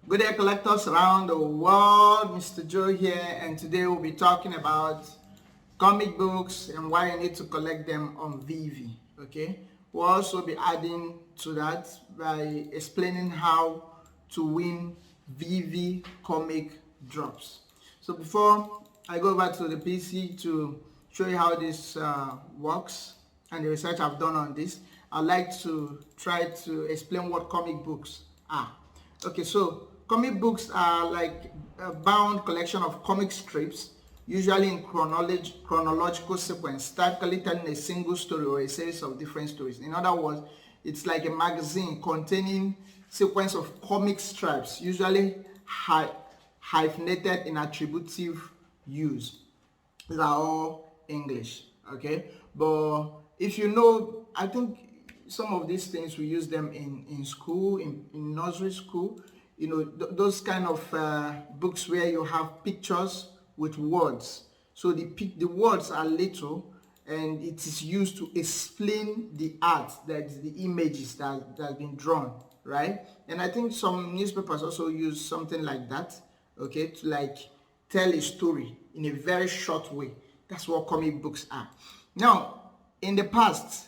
Good day, collectors around the world. Mr. Joe here, and today we'll be talking about comic books and why you need to collect them on Veve. Okay, we'll also be adding to that by explaining how to win Veve comic drops. So before I go over to the PC to show you how this works and the research I've done on this, I'd like to try to explain what comic books are. Okay, so comic books are like a bound collection of comic strips, usually in chronological sequence, typically telling a single story or a series of different stories. In other words, it's like a magazine containing sequence of comic strips, usually hyphenated in attributive use. These are all English, okay? But if you know, I think some of these things we use them in school, in nursery school, you know, those kind of books where you have pictures with words. So the words are little and it is used to explain the art, that is the images that have been drawn, right? And I think some newspapers also use something like that, okay, to like tell a story in a very short way. That's what comic books are. Now, in the past,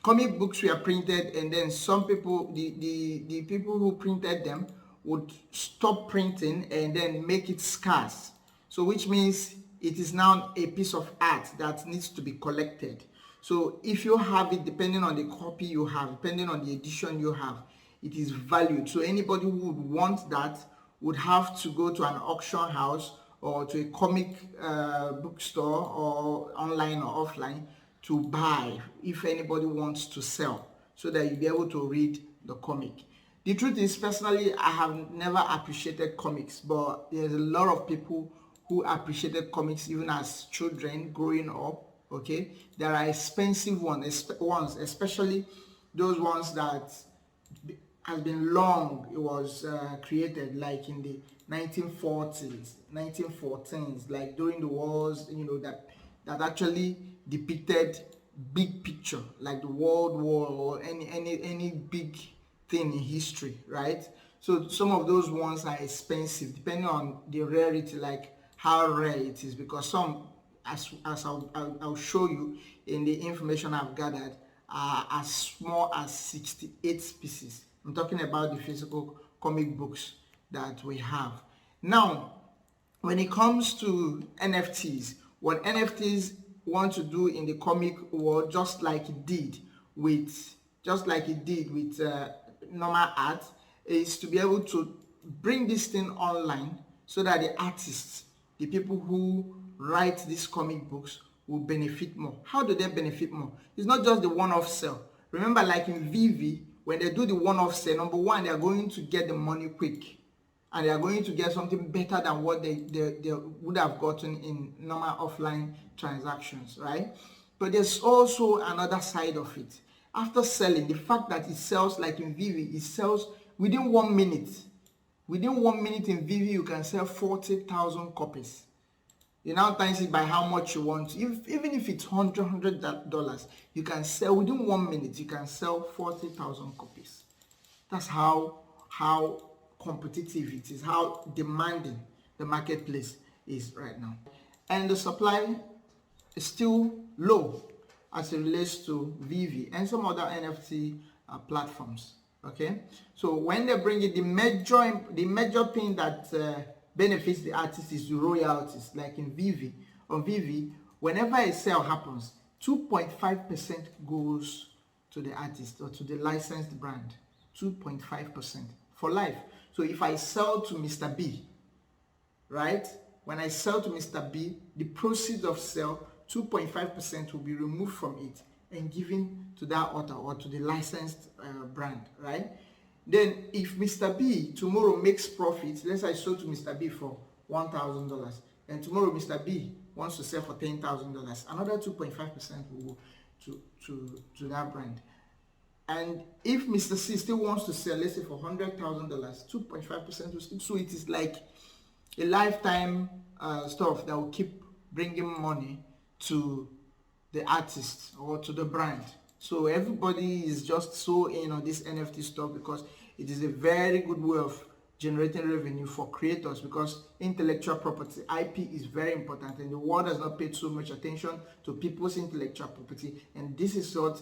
comic books were printed, and then some people, the people who printed them would stop printing and then make it scarce. So which means it is now a piece of art that needs to be collected. So if you have it, depending on the copy you have, depending on the edition you have, it is valued. So anybody who would want that would have to go to an auction house or to a comic bookstore, or online or offline, to buy if anybody wants to sell, so that you'll be able to read the comic. The truth is, personally, I have never appreciated comics, but there's a lot of people who appreciated comics even as children growing up. Okay, there are expensive ones, especially those ones that has been long it was created, like in the 1940s, 1914s, like during the wars, you know, that actually depicted big picture, like the World War or any big thing in history, right? So some of those ones are expensive depending on the rarity, like how rare it is, because some, as I'll show you in the information I've gathered, are as small as 68 pieces. I'm talking about the physical comic books that we have. Now, when it comes to NFTs, what NFTs want to do in the comic world, just like it did with normal art, is to be able to bring this thing online so that the artists, the people who write these comic books, will benefit more. How do they benefit more? It's not just the one-off sale. Remember, like in Veve, when they do the one-off sale, number one, they are going to get the money quick, and they are going to get something better than what they would have gotten in normal offline transactions, right? But there's also another side of it. After selling, the fact that it sells, like in Veve, it sells within 1 minute. Within 1 minute in Veve, you can sell 40,000 copies. You now times it by how much you want. Even if it's $100, you can sell within 1 minute. You can sell 40,000 copies. That's how competitive it is, how demanding the marketplace is right now. And the supply is still low as it relates to Veve and some other NFT platforms. Okay, so when they bring it, the major thing that benefits the artist is the royalties. Like in Veve, on Veve, whenever a sale happens, 2.5% goes to the artist or to the licensed brand. 2.5% for life. So if I sell to Mr. B, right? When I sell to Mr. B, the proceeds of sale, 2.5% will be removed from it and given to that author or to the licensed brand, right? Then if Mr. B tomorrow makes profits, let's say I sold to Mr. B for $1,000, and tomorrow Mr. B wants to sell for $10,000, another 2.5% will go to that brand. And if Mr. C still wants to sell, let's say for $100,000, 2.5% will still. So it is like a lifetime stuff that will keep bringing money to the artist or to the brand. So everybody is just so in on this NFT stuff because it is a very good way of generating revenue for creators, because intellectual property IP is very important, and the world has not paid so much attention to people's intellectual property, and this is what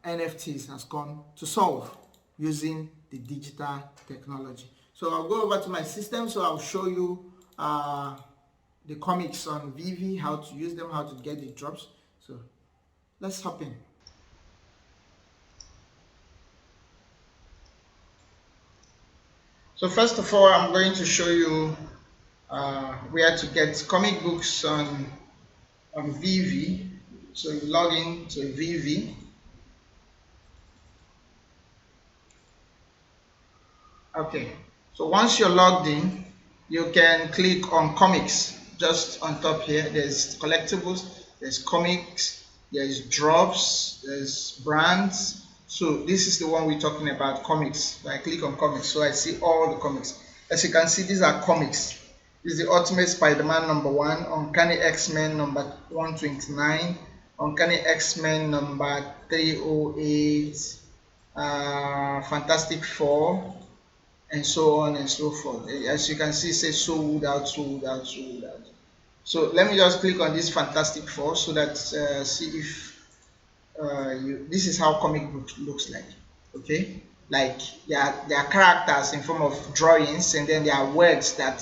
NFTs has come to solve using the digital technology. So I'll go over to my system, so I'll show you the comics on Veve, how to use them, how to get the drops. So let's hop in. So first of all, I'm going to show you where to get comic books on Veve. So you log in to Veve. Okay, so once you're logged in, you can click on comics. Just on top here, there's collectibles, there's comics, there's drops, there's brands. So this is the one we're talking about, comics. So I click on comics, so I see all the comics. As you can see, these are comics. This is the Ultimate Spider-Man #1, Uncanny X-Men number 129, Uncanny X-Men number 308, Fantastic Four, and so on and so forth. As you can see, it says sold out, sold out, sold out. So let me just click on this Fantastic Four so that see if this is how comic book looks like. Okay, like there are characters in form of drawings, and then there are words that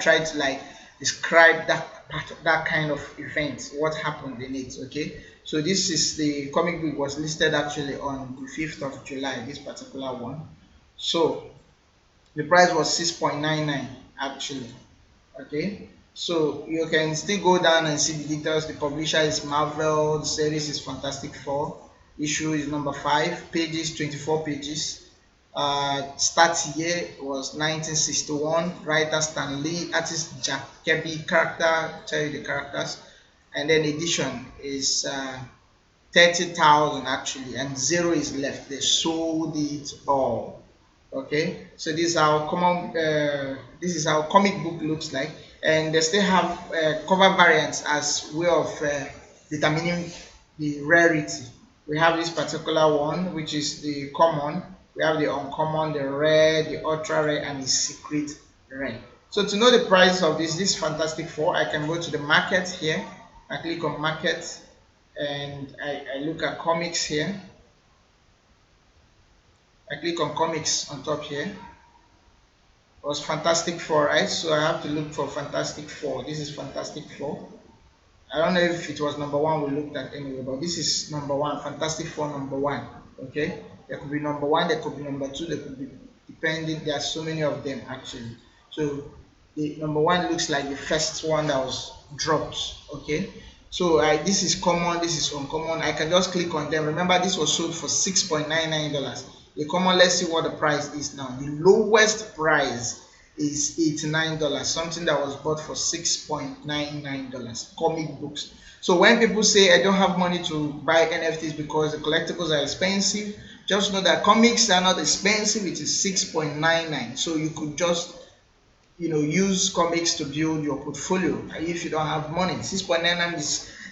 try to like describe that kind of event, what happened in it. Okay, so this is the comic book was listed actually on the 5th of July, this particular one. So the price was 6.99 actually. Okay, so you can still go down and see the details. The publisher is Marvel, the series is Fantastic Four, issue is number 5, pages 24 pages. Start year was 1961, writer Stan Lee, artist Jack Kirby, character, tell you the characters, and then edition is 30,000 actually, and 0 is left. They sold it all. Okay, so this is how comic book looks like, and they still have cover variants as way of determining the rarity. We have this particular one, which is the common. We have the uncommon, the rare, the ultra rare, and the secret rare. So to know the price of this Fantastic Four, I can go to the market here. I click on market, and I look at comics here. I click on comics on top here. It was Fantastic Four, right? So I have to look for Fantastic Four. This is Fantastic Four. I don't know if it was #1 we looked at anyway, but this is #1, Fantastic Four #1. Okay, there could be #1, there could be #2, there could be, depending. There are so many of them actually. So the #1 looks like the first one that was dropped. Okay, so this is common, this is uncommon. I can just click on them. Remember, this was sold for $6.99. The common, let's see what the price is now. The lowest price is $89, something that was bought for $6.99. Comic books. So when people say I don't have money to buy NFTs because the collectibles are expensive, just know that comics are not expensive. It is $6.99. So you could just use comics to build your portfolio if you don't have money. $6.99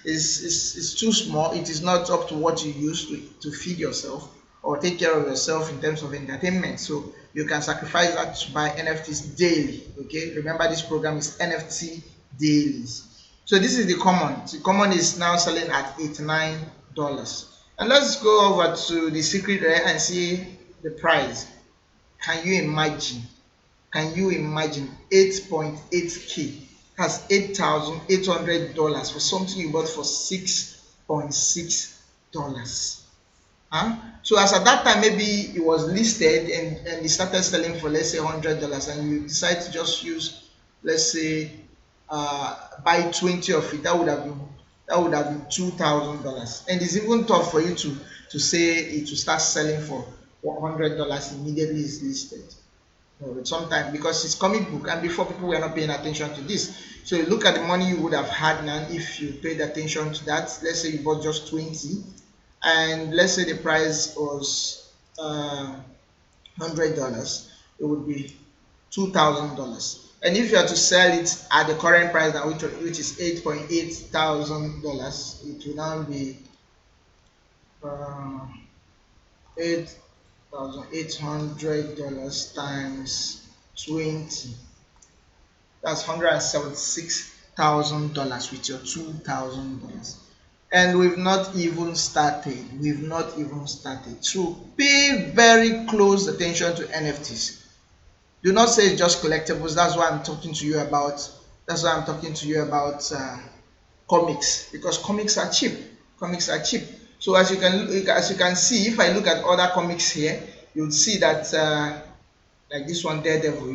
is too small. It is not up to what you use to feed yourself or take care of yourself in terms of entertainment. So you can sacrifice that to buy NFTs daily. Okay, remember this program is NFT dailies. So this is the common. The common is now selling at $89. And let's go over to the secret rare and see the price. Can you imagine? Can you imagine 8.8K? That's $8,800 for something you bought for $6.6. So as at that time, maybe it was listed and it started selling for, let's say, $100, and you decide to just use, let's say, buy 20 of it. That would have been $2,000, and it's even tough for you to say it will start selling for $100 immediately it's listed. Sometimes, because it's comic book, and before, people were not paying attention to this. So you look at the money you would have had now if you paid attention to that. Let's say you bought just 20, and let's say the price was $100, it would be $2,000. And if you are to sell it at the current price now, which is $8.8 thousand, it will now be $8,800 times 20. That's $176,000 with your $2,000. And we've not even started. We've not even started. So pay very close attention to NFTs. Do not say it's just collectibles. That's why I'm talking to you about. That's why I'm talking to you about comics, because comics are cheap. Comics are cheap. So as you can see, if I look at other comics here, you'll see that like this one, Daredevil.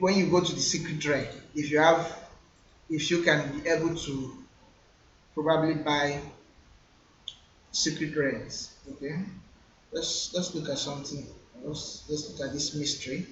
When you go to the secret rare, if you can be able to probably buy secret rares. Okay, let's look at something. Let's look at this mystery,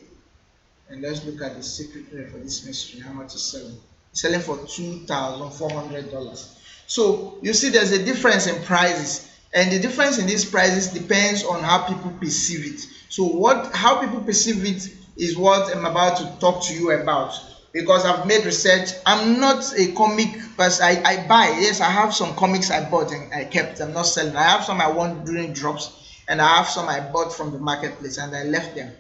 and let's look at the secret rare for this mystery. How much is selling? It's selling for $2,400. So you see there's a difference in prices, and the difference in these prices depends on how people perceive it. So how people perceive it is what I'm about to talk to you about, because I've made research. I'm not a comic person. I buy. Yes, I have some comics I bought and I kept. I'm not selling. I have some I won during drops, and I have some I bought from the marketplace and I left them.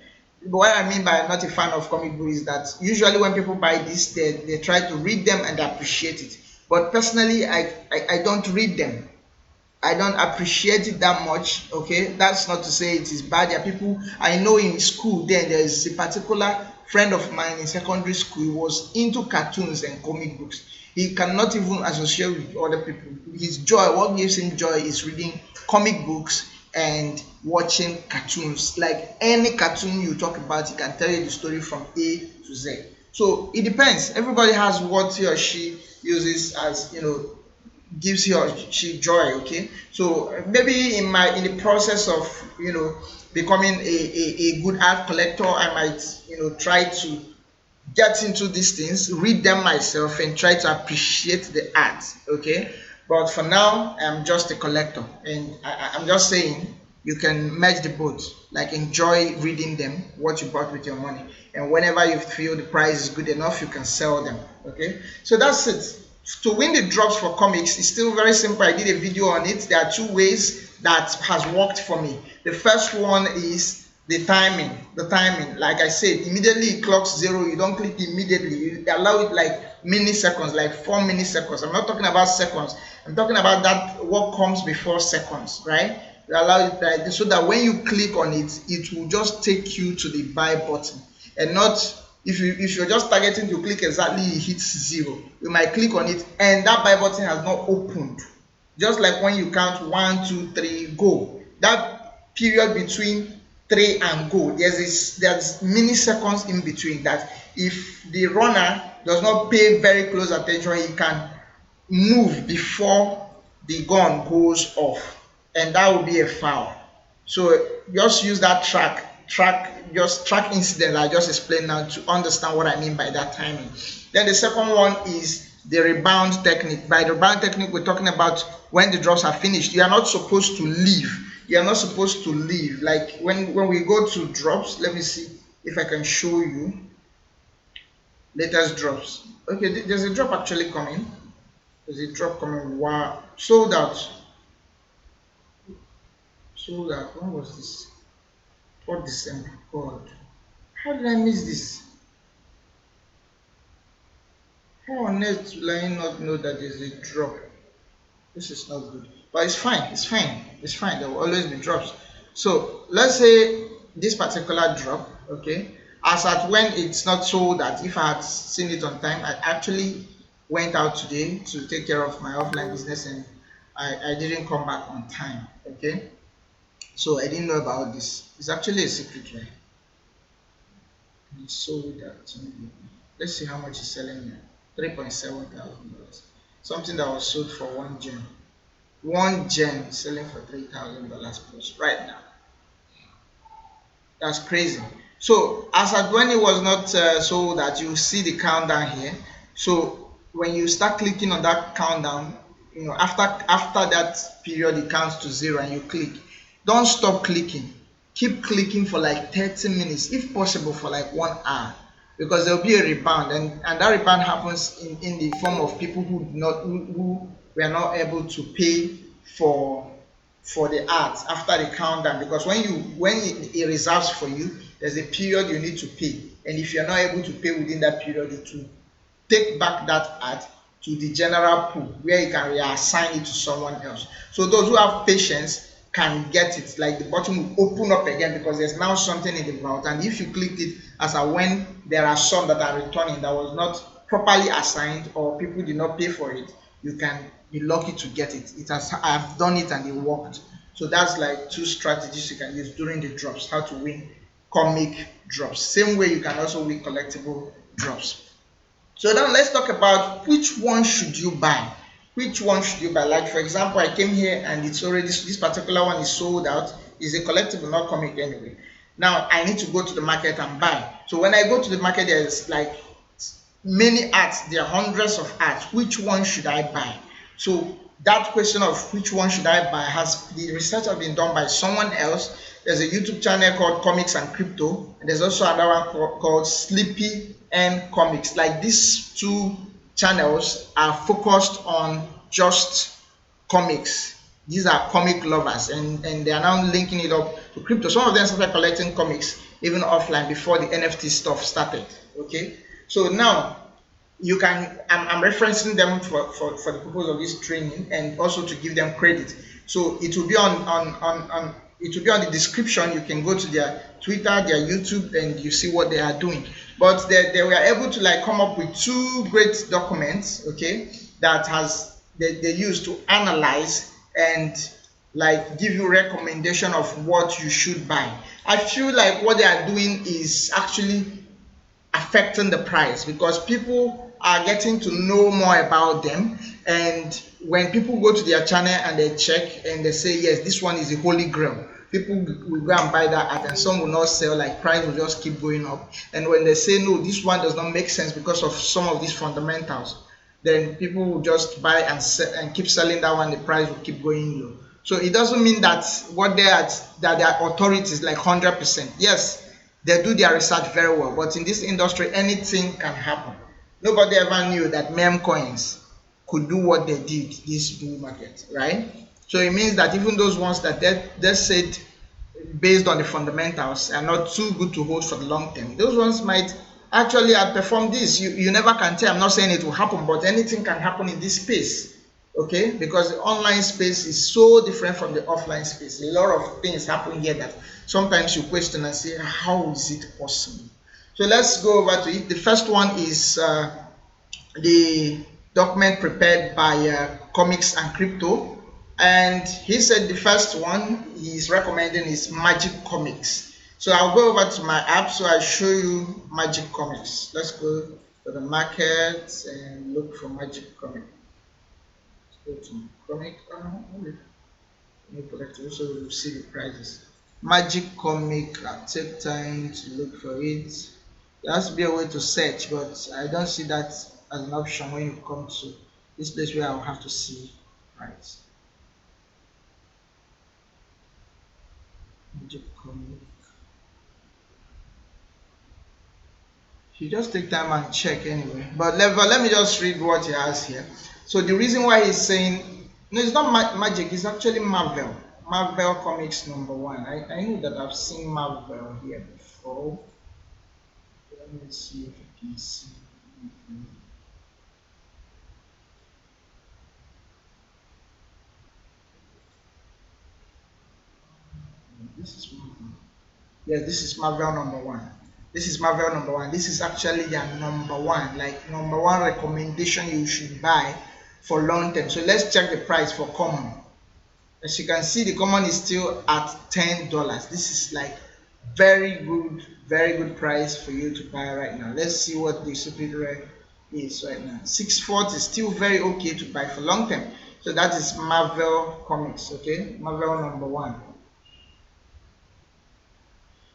But what I mean by I'm not a fan of comic books is that usually when people buy this, they try to read them and appreciate it. But personally, I don't read them. I don't appreciate it that much. Okay, that's not to say it is bad. There are people I know in school. There is a particular friend of mine in secondary school who was into cartoons and comic books. He cannot even associate with other people. His joy, what gives him joy, is reading comic books and watching cartoons. Like any cartoon you talk about, he can tell you the story from A to Z. So it depends. Everybody has what he or she uses as, gives he or she joy. Okay, so maybe in the process of becoming a good art collector, I might try to get into these things, read them myself, and try to appreciate the art. Okay, but for now I'm just a collector, and I'm just saying you can merge the both, like enjoy reading them, what you bought with your money, and whenever you feel the price is good enough, you can sell them. Okay, so that's it. To win the drops for comics, it's still very simple. I did a video on it. There are two ways that has worked for me. The first one is the timing. Like I said, immediately it clocks 0, you don't click immediately. You allow it like milliseconds, like 4 milliseconds. I'm not talking about seconds. I'm talking about that what comes before seconds, right? You allow it like, so that when you click on it, it will just take you to the buy button, and not if you're just targeting to click exactly, it hits 0. You might click on it and that buy button has not opened. Just like when you count 1, 2, 3, go. That period between 3 and go, there's milliseconds in between, that if the runner does not pay very close attention, he can move before the gun goes off, and that will be a foul. So just use that track incident I just explained now to understand what I mean by that timing. Then the second one is the rebound technique. By the rebound technique, we're talking about when the drops are finished. You are not supposed to leave. You are not supposed to leave. Like when we go to drops, let me see if I can show you latest drops. Okay, there's a drop actually coming. There's a drop coming. Wow, sold out. When was this? 4th December. God, how did I miss this? How on earth will I not know that there's a drop? This is not good, but it's fine. There will always be drops. So let's say this particular drop, okay, as at when it's not sold out, if I had seen it on time, I actually went out today to take care of my offline business, and I didn't come back on time. Okay, so I didn't know about this. It's actually a secret, right? It's sold out. Let's see how much it's selling now. $3,700. Something that was sold for 1 gem. 1 gem selling for $3,000 plus right now. That's crazy. So as at when it was not sold, that you see the countdown here. So when you start clicking on that countdown, after that period, it counts to 0 and you click. Don't stop clicking. Keep clicking for like 30 minutes, if possible for like 1 hour, because there will be a rebound, and that rebound happens in the form of people who were not able to pay for the art after the countdown, because when it reserves for you, there's a period you need to pay. and if you're not able to pay within that period, it will take back that ad to the general pool where you can reassign it to someone else. So those who have patience can get it, like the button will open up again because there's now something in the vault, and if you click it as a when there are some that are returning that was not properly assigned or people did not pay for it, you can be lucky to get it. I've done it and it worked. So that's like two strategies you can use during the drops, how to win comic drops. Same way you can also win collectible drops. So now let's talk about which one should you buy. Which one should you buy? Like for example, I came here and it's already, this particular one is sold out. It's a collectible, not comic anyway. Now I need to go to the market and buy. So when I go to the market, there's like many ads, there are hundreds of ads. Which one should I buy? So that question of which one should I buy, has the research has been done by someone else. There's a YouTube channel called ComicsAndCrypto, and there's also another one called SleepynComics. Like these two channels are focused on just comics. These are comic lovers, and they are now linking it up to crypto. Some of them started collecting comics even offline before the NFT stuff started. Okay, so now you can, I'm referencing them for the purpose of this training and also to give them credit. So it will be on it will be on the description. You can go to their Twitter, their YouTube, and you see what they are doing. But they were able to like come up with two great documents, okay, that they use to analyze and like give you recommendation of what you should buy. I feel like what they are doing is actually affecting the price because people are getting to know more about them, and when people go to their channel and they check and they say yes, this one is the holy grail, people will go and buy that ad, and some will not sell, like price will just keep going up. And when they say no, this one does not make sense because of some of these fundamentals, then people will just buy and sell and keep selling that one, the price will keep going low. So it doesn't mean that what they are, that their authority is like 100%. Yes, they do their research very well, but in this industry anything can happen. Nobody ever knew that meme coins could do what they did this bull market, right? So it means that even those ones that they said based on the fundamentals are not too good to hold for the long term, those ones might actually outperform this. You never can tell. I'm not saying it will happen, but anything can happen in this space, okay? Because the online space is so different from the offline space. A lot of things happen here that sometimes you question and say, how is it possible? So let's go over to it. The first one is the document prepared by Comics and Crypto, and he said the first one he's recommending is Magic Comics. So I'll go over to my app, so I'll show you Magic Comics. Let's go to the market and look for Magic Comic. Let's go to Comic. So we'll see the prices. Magic Comic, I'll take time to look for it. There has to be a way to search, but I don't see that as an option when you come to this place where I'll have to see price. Magic Comic. You just take time and check anyway. But let me just read what he has here. So the reason why he's saying, no, it's not Magic, it's actually Marvel. Marvel Comics #1. I know that I've seen Marvel here before. Let me see if I can see. This is Marvel. Yeah, this is Marvel #1. This is Marvel #1. This is actually their #1, like #1 recommendation you should buy for long term. So let's check the price for common. As you can see, the common is still at $10. This is like very good price for you to buy right now. Let's see what the super rare is right now. 640 is still very okay to buy for long term. So that is Marvel Comics, okay? Marvel #1.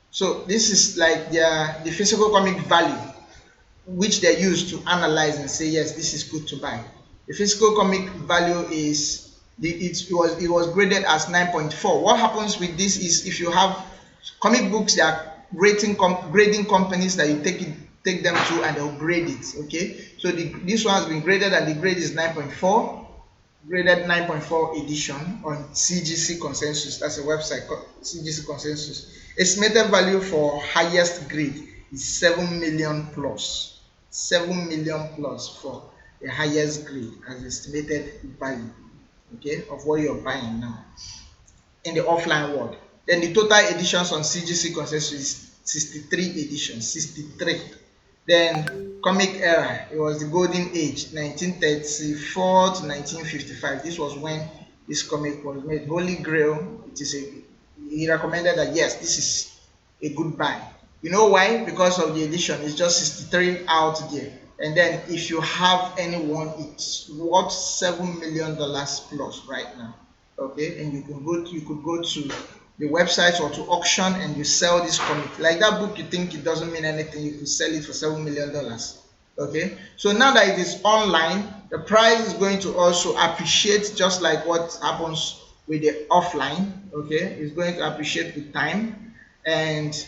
So this is like the physical comic value, which they use to analyze and say yes, this is good to buy. The physical comic value is it was graded as 9.4. What happens with this is if you have comic books, they are grading companies that you take them to and they'll grade it. Okay, so this one has been graded and the grade is 9.4. Graded 9.4 edition on CGC Consensus. That's a website called CGC Consensus. Estimated value for highest grade is 7 million plus. 7 million plus for the highest grade as estimated value, okay, of what you're buying now in the offline world. Then the total editions on CGC consensus is 63 editions, 63. Then comic era, it was the golden age, 1934 to 1955. This was when this comic was made. Holy Grail, it is he recommended that yes, this is a good buy. You know why? Because of the edition, it's just 63 out there. And then if you have anyone, it's worth $7 million plus right now. Okay, and you could go to the website or to auction and you sell this comic. Like that book, you think it doesn't mean anything, you could sell it for $7 million. Okay, so now that it is online, the price is going to also appreciate, just like what happens with the offline. Okay, it's going to appreciate with time, and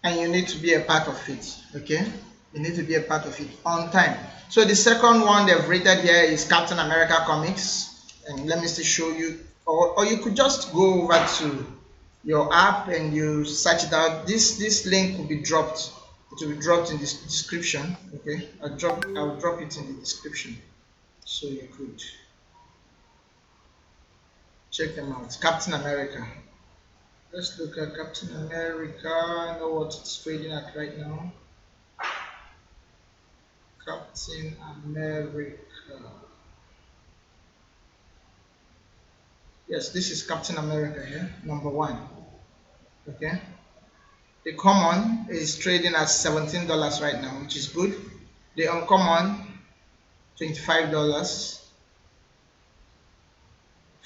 you need to be a part of it. Okay, you need to be a part of it on time. So the second one they've rated here is Captain America Comics, and let me still show you, or you could just go over to your app and you search it out. This link will be dropped. It will be dropped in this description. Okay, I'll drop it in the description so you could check them out. Captain America. Let's look at Captain America. I know what it's trading at right now. Captain America. Yes, this is Captain America here, number 1. Okay. The common is trading at $17 right now, which is good. The uncommon, $25,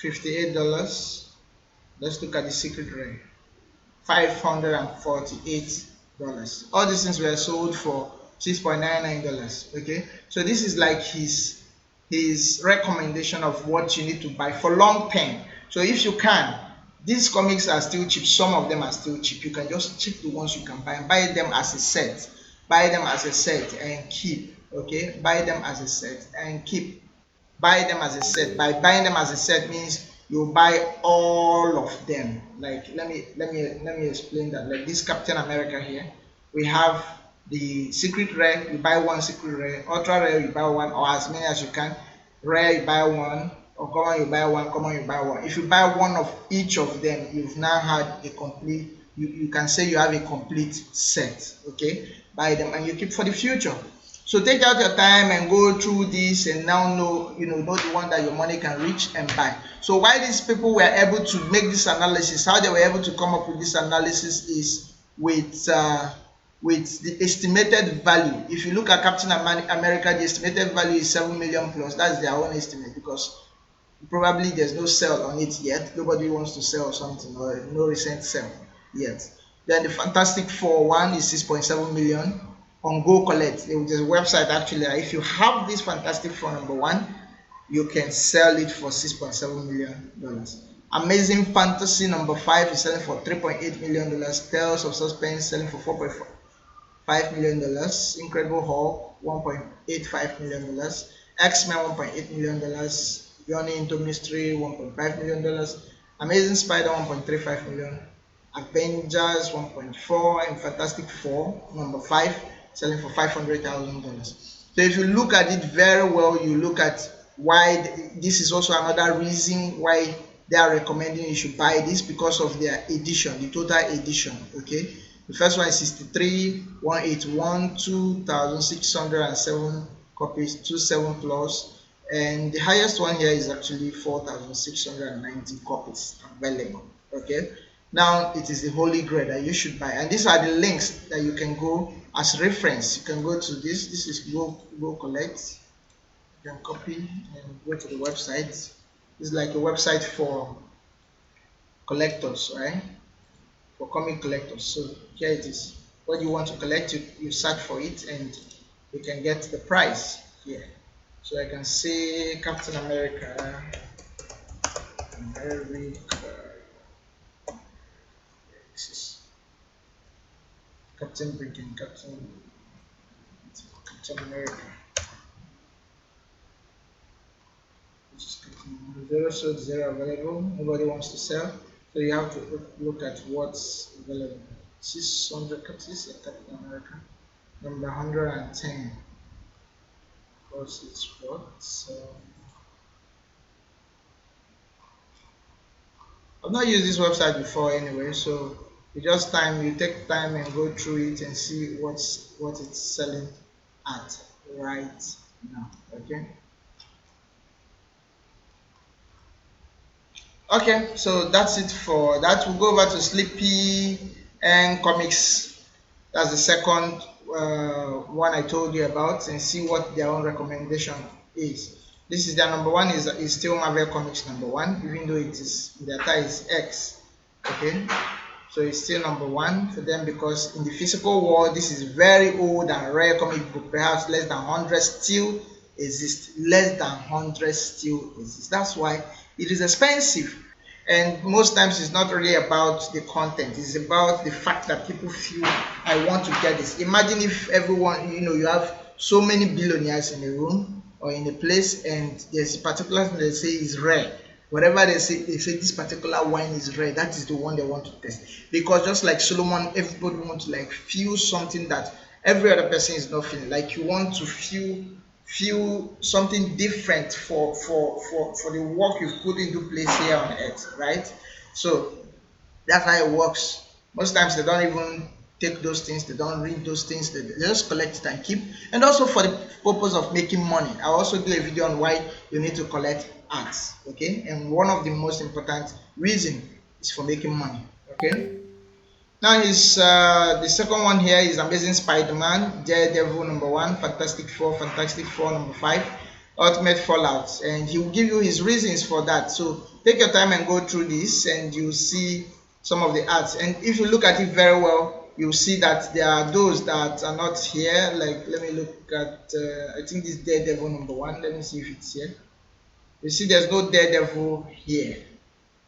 $58. Let's look at the secret rare, $548. All these things were sold for $6.99. Okay, so this is like his recommendation of what you need to buy for long term. So if you can, these comics are still cheap. Some of them are still cheap. You can just check the ones you can buy and buy them as a set. Buy them as a set and keep. Okay, buy them as a set and keep. Buy them as a set. By buying them as a set means you buy all of them. Like let me explain that. Like this Captain America here, we have the secret rare, you buy one secret rare, ultra rare you buy one, or as many as you can. Rare you buy one, or common you buy one, common you buy one. If you buy one of each of them, you've now had a complete, you can say you have a complete set. Okay, buy them and you keep for the future. So take out your time and go through this and now know the one that your money can reach and buy. So why these people were able to make this analysis, how they were able to come up with this analysis is with the estimated value. If you look at Captain America, the estimated value is 7 million plus. That's their own estimate because probably there's no sale on it yet. Nobody wants to sell something or no recent sale yet. Then the Fantastic Four one is 6.7 million on Go Collect. There's a website actually. If you have this Fantastic Four number 1, you can sell it for $6.7 million. Amazing Fantasy number 5 is selling for $3.8 million. Tales of Suspense selling for $4.5 million. Incredible Hulk $1.85 million. X-Men $1.8 million. Journey into Mystery $1.5 million. Amazing Spider $1.35 million. Avengers 1.4 and Fantastic Four number 5 selling for $500,000. So if you look at it very well, you look at why this is also another reason why they are recommending you should buy this, because of their edition, the total edition. Okay, the first one is 63, 181, 2,607 copies, 27 plus, and the highest one here is actually 4,690 copies available. Okay, now it is the holy grail that you should buy, and these are the links that you can go as reference. You can go to this is go collect. You can copy and go to the website. It's like a website for collectors, right? For comic collectors. So here it is. What you want to collect, you search for it and you can get the price here. So I can say Captain America. This is Captain Britain, Captain America. This is Captain Zero sold, zero available. Nobody wants to sell, so you have to look at what's available. 600 copies in Captain America. Number 110. Of course, it's what? So I've not used this website before anyway, so you take time and go through it and see what it's selling at right now. Okay. Okay, so that's it for that. We'll go over to Sleepy and Comics. That's the second one I told you about, and see what their own recommendation is. This is their number one, is still Marvel Comics number one, even though it is their tie is X. Okay, so it's still number one for them because in the physical world, this is very old and rare comic book. Perhaps less than 100 still exist. Less than 100 still exist. That's why it is expensive. And most times it's not really about the content, it's about the fact that people feel I want to get this. Imagine if everyone, you have so many billionaires in a room or in a place, and there's a particular thing they say is rare. Whatever they say this particular wine is rare, that is the one they want to test. Because just like Solomon, everybody wants to like feel something that every other person is not feeling. Like you want to feel something different for the work you've put into place here on earth, right? So that's how it works. Most times they don't even take those things, they don't read those things, they just collect it and keep. And also for the purpose of making money. I'll also do a video on why you need to collect ads, okay? And one of the most important reason is for making money, okay? Now the second one here is Amazing Spider-Man, Daredevil number 1, Fantastic Four number 5, Ultimate Fallout, and he will give you his reasons for that. So take your time and go through this, and you'll see some of the ads. And if you look at it very well, you'll see that there are those that are not here. Like let me look at I think this Daredevil number 1. Let me see if it's here. You see, there's no Daredevil here.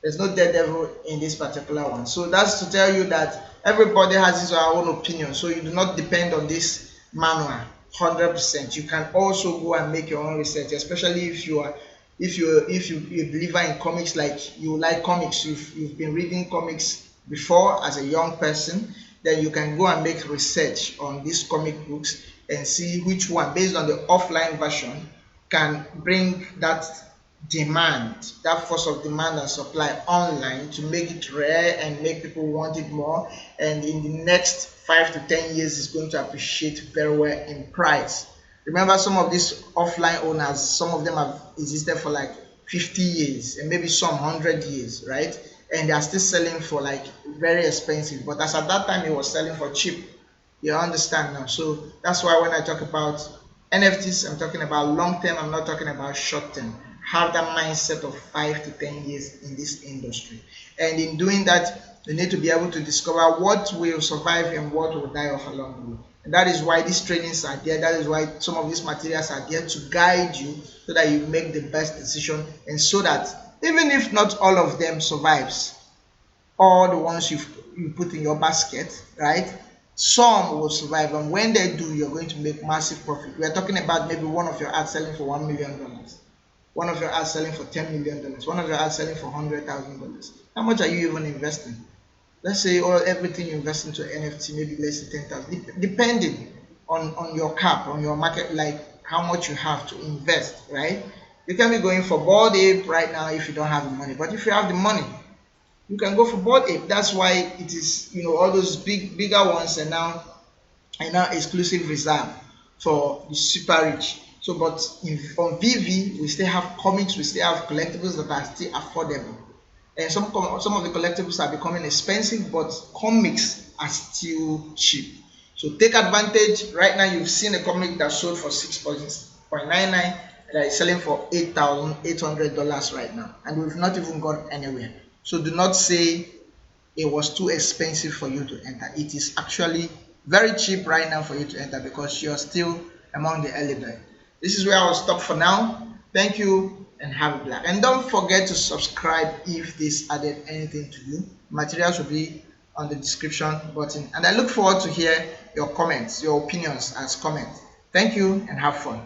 There's no Daredevil in this particular one. So that's to tell you that everybody has his or her own opinion. So you do not depend on this manual 100%. You can also go and make your own research, especially if you're a believer in comics, like you like comics, you've been reading comics before as a young person, then you can go and make research on these comic books and see which one, based on the offline version, can bring that demand, that force of demand and supply online to make it rare and make people want it more, and in the next 5 to 10 years is going to appreciate very well in price. Remember, some of these offline owners, some of them have existed for like 50 years and maybe some 100 years, right? And they are still selling for like very expensive, but as at that time it was selling for cheap. You understand now? So that's why when I talk about NFTs, I'm talking about long term, I'm not talking about short term. Have that mindset of 5 to 10 years in this industry, and in doing that you need to be able to discover what will survive and what will die off along the way. And that is why these trainings are there, that is why some of these materials are there to guide you so that you make the best decision, and so that even if not all of them survives, all the ones you put in your basket, right, some will survive, and when they do, you're going to make massive profit. We are talking about maybe one of your ads selling for $1 million, one of your ads selling for $10 million, one of your ads selling for $100,000. How much are you even investing? Let's say everything you invest into NFT, maybe less than 10,000, depending on your cap, on your market, like how much you have to invest, right? You can be going for Bored Ape right now if you don't have the money, but if you have the money, you can go for Bored Ape. That's why it is, all those bigger ones are now exclusive reserve for the super rich. So, but on Veve, we still have comics, we still have collectibles that are still affordable. And some of the collectibles are becoming expensive, but comics are still cheap. So take advantage. Right now, you've seen a comic that sold for $6.99 that is selling for $8,800 right now, and we've not even gone anywhere. So do not say it was too expensive for you to enter. It is actually very cheap right now for you to enter because you're still among the early bird. This is where I'll stop for now. Thank you and have a blast. And don't forget to subscribe if this added anything to you. Materials will be on the description button. And I look forward to hear your comments, your opinions as comments. Thank you and have fun.